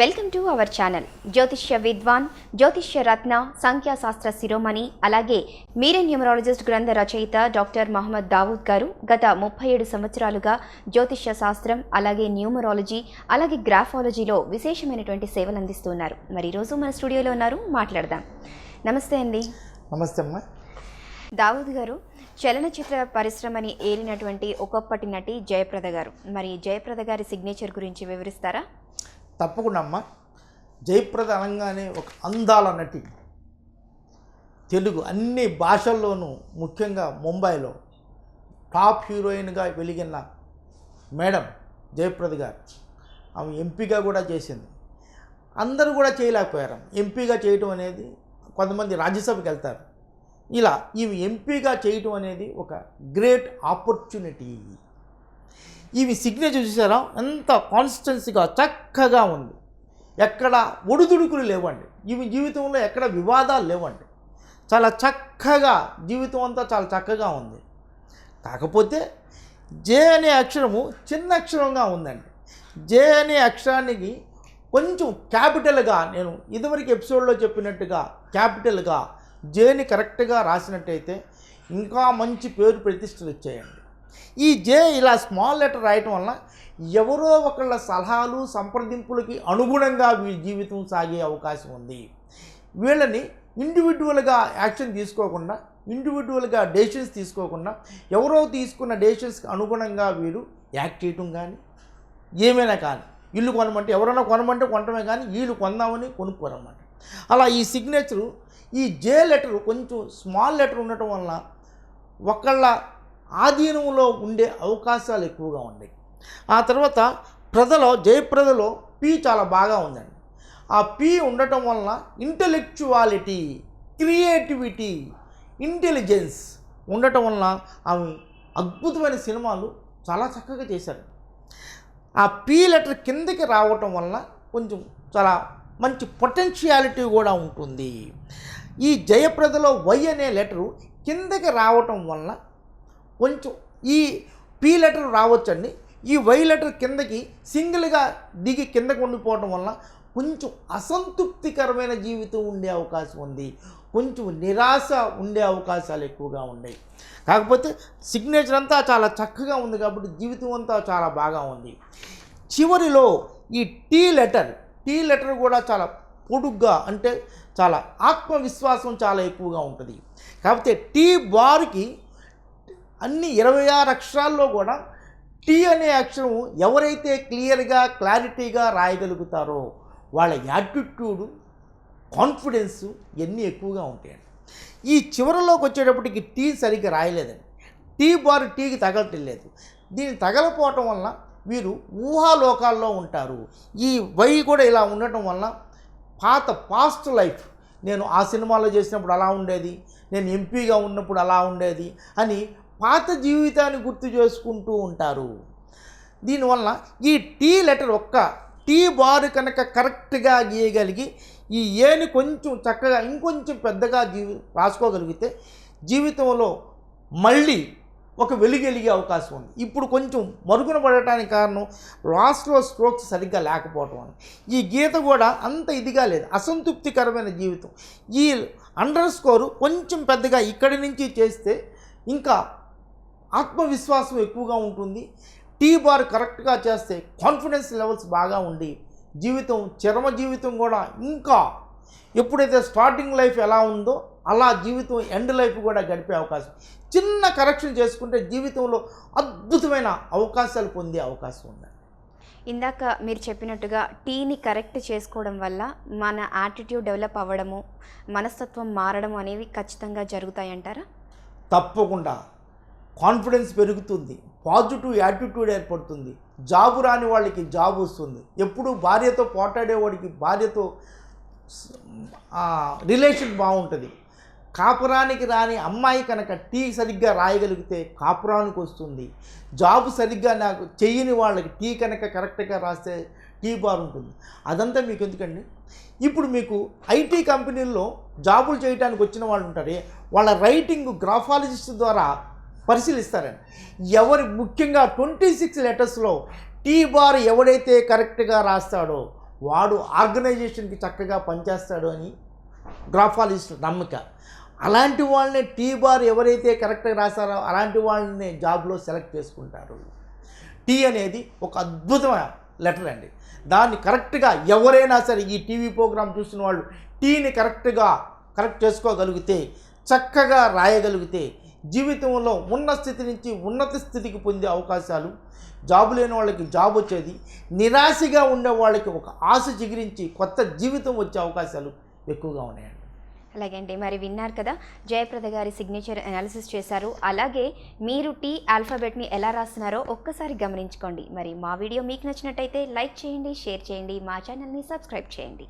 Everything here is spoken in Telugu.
Welcome to our channel. జ్యోతిష్య విద్వాన్, జ్యోతిష్య రత్న, సంఖ్యాశాస్త్ర శిరోమణి, అలాగే మీరే న్యూమరాలజిస్ట్ గ్రంథ రచయిత డాక్టర్ మహమ్మద్ దావూద్ గారు గత 37 సంవత్సరాలుగా జ్యోతిష్య శాస్త్రం, అలాగే న్యూమరాలజీ, అలాగే గ్రాఫాలజీలో విశేషమైనటువంటి సేవలు అందిస్తున్నారు. మరి ఈరోజు మన స్టూడియోలో ఉన్నారు, మాట్లాడదాం. నమస్తే అండి. నమస్తే అమ్మా. దావూద్ గారు, చలనచిత్ర పరిశ్రమని ఏలినటువంటి ఒకప్పటి నటి జయప్రద గారు. మరి జయప్రద గారి సిగ్నేచర్ గురించి వివరిస్తారా? తప్పకుండా అమ్మ. జయప్రద అనగానే ఒక అందాల నటి, తెలుగు అన్ని భాషల్లోనూ, ముఖ్యంగా ముంబైలో టాప్ హీరోయిన్గా వెలిగిన మేడం జయప్రద గారు. ఆమె ఎంపీగా కూడా చేసింది. అందరూ కూడా చేయలేకపోయారు. ఎంపీగా చేయటం అనేది, కొంతమంది రాజ్యసభకి వెళ్తారు. ఇలా ఈమె ఎంపీగా చేయటం అనేది ఒక గ్రేట్ ఆపర్చునిటీ. ఇవి సిగ్నేచర్ చూసారా, ఎంత కాన్స్టెన్సీగా చక్కగా ఉంది. ఎక్కడ ఒడిదుడుకులు లేవండి. ఇవి జీవితంలో ఎక్కడ వివాదాలు లేవండి. చాలా చక్కగా జీవితం అంతా చాలా చక్కగా ఉంది. కాకపోతే జే అనే అక్షరము చిన్న అక్షరంగా ఉందండి. జే అనే అక్షరానికి కొంచెం క్యాపిటల్గా, నేను ఇదివరకు ఎపిసోడ్లో చెప్పినట్టుగా క్యాపిటల్గా జేని కరెక్ట్గా రాసినట్టయితే ఇంకా మంచి పేరు ప్రతిష్టలు వచ్చాయండి. ఈ జే ఇలా స్మాల్ లెటర్ రాయటం వల్ల ఎవరో ఒకళ్ళ సలహాలు, సంప్రదింపులకి అనుగుణంగా వీళ్ళ జీవితం సాగే అవకాశం ఉంది. వీళ్ళని ఇండివిజువల్గా యాక్షన్ తీసుకోకుండా, ఇండివిజువల్గా డెసిషన్స్ తీసుకోకుండా, ఎవరో తీసుకున్న డెసిషన్స్కి అనుగుణంగా వీరు యాక్ట్ చేయటం కానీ, ఏమైనా కానీ, ఇల్లు కొనమంటే ఎవరైనా కొనమంటే కొనటమే కానీ వీళ్ళు కొందామని కొనుక్కోరన్నమాట. అలా ఈ సిగ్నేచరు, ఈ జే లెటర్ కొంచెం స్మాల్ లెటర్ ఉండటం వల్ల ఒకళ్ళ ఆధీనంలో ఉండే అవకాశాలు ఎక్కువగా ఉన్నాయి. ఆ తర్వాత జయప్రదలో పి చాలా బాగా ఉందండి. ఆ పి ఉండటం వలన ఇంటెలెక్చువాలిటీ, క్రియేటివిటీ, ఇంటెలిజెన్స్ ఉండటం వలన ఆమె అద్భుతమైన సినిమాలు చాలా చక్కగా చేశారు. ఆ పి లెటర్ కిందకి రావటం వలన కొంచెం చాలా మంచి పొటెన్షియాలిటీ కూడా ఉంటుంది. ఈ జయప్రదలో వై అనే లెటరు కిందకి రావటం వలన కొంచెం ఈ పి లెటర్ రావచ్చండి. ఈ వై లెటర్ కిందకి సింగిల్గా దిగి కిందకి ఉండిపోవటం వల్ల కొంచెం అసంతృప్తికరమైన జీవితం ఉండే అవకాశం ఉంది. కొంచెం నిరాశ ఉండే అవకాశాలు ఎక్కువగా ఉన్నాయి. కాకపోతే సిగ్నేచర్ అంతా చాలా చక్కగా ఉంది కాబట్టి జీవితం అంతా చాలా బాగా ఉంది. చివరిలో ఈ టీ లెటర్ కూడా చాలా పొడుగ్గా, అంటే చాలా ఆత్మవిశ్వాసం చాలా ఎక్కువగా ఉంటుంది. కాకపోతే టీ బార్కి అన్ని 26 అక్షరాల్లో కూడా టీ అనే అక్షరం ఎవరైతే క్లియర్గా, క్లారిటీగా రాయగలుగుతారో వాళ్ళ యాటిట్యూడు, కాన్ఫిడెన్సు ఇవన్నీ ఎక్కువగా ఉంటాయండి. ఈ చివరిలోకి వచ్చేటప్పటికి టీ సరిగ్గా రాయలేదండి. టీ బార్ టీకి తగలట్లేదు. దీన్ని తగలపోవటం వల్ల వీరు ఊహాలోకాల్లో ఉంటారు. ఈ వై కూడా ఇలా ఉండటం వల్ల పాస్ట్ లైఫ్, నేను ఆ సినిమాలో చేసినప్పుడు అలా ఉండేది, నేను ఎంపీగా ఉన్నప్పుడు అలా ఉండేది అని పాత జీవితాన్ని గుర్తు చేసుకుంటూ ఉంటారు. దీనివల్ల ఈ టీ లెటర్ ఒక్క టీ బార్ కనుక కరెక్ట్గా గీయగలిగి ఈ ఏని కొంచెం చక్కగా ఇంకొంచెం పెద్దగా రాసుకోగలిగితే జీవితంలో మళ్ళీ ఒక వెలుగెలిగే అవకాశం ఉంది. ఇప్పుడు కొంచెం మరుగున పడటానికి కారణం లాస్ట్లో స్ట్రోక్స్ సరిగ్గా లేకపోవటం అని. ఈ గీత కూడా అంత ఇదిగా లేదు, అసంతృప్తికరమైన జీవితం. ఈ అండర్ స్కోరు కొంచెం పెద్దగా ఇక్కడి నుంచి చేస్తే ఇంకా ఆత్మవిశ్వాసం ఎక్కువగా ఉంటుంది. టీ బార్ కరెక్ట్గా చేస్తే కాన్ఫిడెన్స్ లెవెల్స్ బాగా ఉండి చరమ జీవితం కూడా ఇంకా ఎప్పుడైతే స్టార్టింగ్ లైఫ్ ఎలా ఉందో అలా జీవితం ఎండ్ లైఫ్ కూడా గడిపే అవకాశం, చిన్న కరెక్షన్ చేసుకుంటే జీవితంలో అద్భుతమైన అవకాశాలు పొందే అవకాశం ఉంది. ఇందాక మీరు చెప్పినట్టుగా టీని కరెక్ట్ చేసుకోవడం వల్ల మన యాటిట్యూడ్ డెవలప్ అవ్వడము, మనస్తత్వం మారడం అనేవి ఖచ్చితంగా జరుగుతాయంటారా? తప్పకుండా. కాన్ఫిడెన్స్ పెరుగుతుంది, పాజిటివ్ యాటిట్యూడ్ ఏర్పడుతుంది, జాబు రాని వాళ్ళకి జాబ్ వస్తుంది. ఎప్పుడు భార్యతో పోటాడేవాడికి భార్యతో రిలేషన్ బాగుంటుంది. కాపురానికి రాని అమ్మాయి కనుక టీ సరిగ్గా రాయగలిగితే కాపురానికి వస్తుంది. జాబ్ సరిగ్గా నాకు చెయ్యని వాళ్ళకి టీ కనుక కరెక్ట్గా రాస్తే టీ బార్ ఉంటుంది. అదంతా మీకు ఎందుకండి? ఇప్పుడు మీకు ఐటీ కంపెనీల్లో జాబులు చేయడానికి వచ్చిన వాళ్ళు ఉంటారే, వాళ్ళ రైటింగ్ గ్రాఫాలజిస్ట్ ద్వారా పరిశీలిస్తారండి. ముఖ్యంగా 26 లెటర్స్లో టీ బార్ ఎవడైతే కరెక్ట్గా రాస్తాడో వాడు ఆర్గనైజేషన్కి చక్కగా పనిచేస్తాడు అని గ్రాఫాలజిస్ట్ నమ్మక. అలాంటి వాళ్ళని టీ బార్ ఎవరైతే కరెక్ట్గా రాస్తారో అలాంటి వాళ్ళని జాబ్లో సెలెక్ట్ చేసుకుంటారు. టీ అనేది ఒక అద్భుతమైన లెటర్ అండి. దాన్ని కరెక్ట్గా ఎవరైనా సరే ఈ టీవీ ప్రోగ్రాం చూసిన వాళ్ళు టీని కరెక్ట్ చేసుకోగలిగితే, చక్కగా రాయగలిగితే జీవితంలో ఉన్న స్థితి నుంచి ఉన్నత స్థితికి పొందే అవకాశాలు, జాబు లేని వాళ్ళకి జాబ్ వచ్చేది, నిరాశగా ఉండే వాళ్ళకి ఒక ఆశ చిగురించి కొత్త జీవితం వచ్చే అవకాశాలు ఎక్కువగా ఉన్నాయండి. అలాగే అండి, మరి విన్నారు కదా, జయప్రద గారి సిగ్నేచర్ అనాలిసిస్ చేశారు. అలాగే మీరు టీ ఆల్ఫాబెట్ని ఎలా రాస్తున్నారో ఒక్కసారి గమనించుకోండి. మరి మా వీడియో మీకు నచ్చినట్టయితే లైక్ చేయండి, షేర్ చేయండి, మా ఛానల్ని సబ్స్క్రైబ్ చేయండి.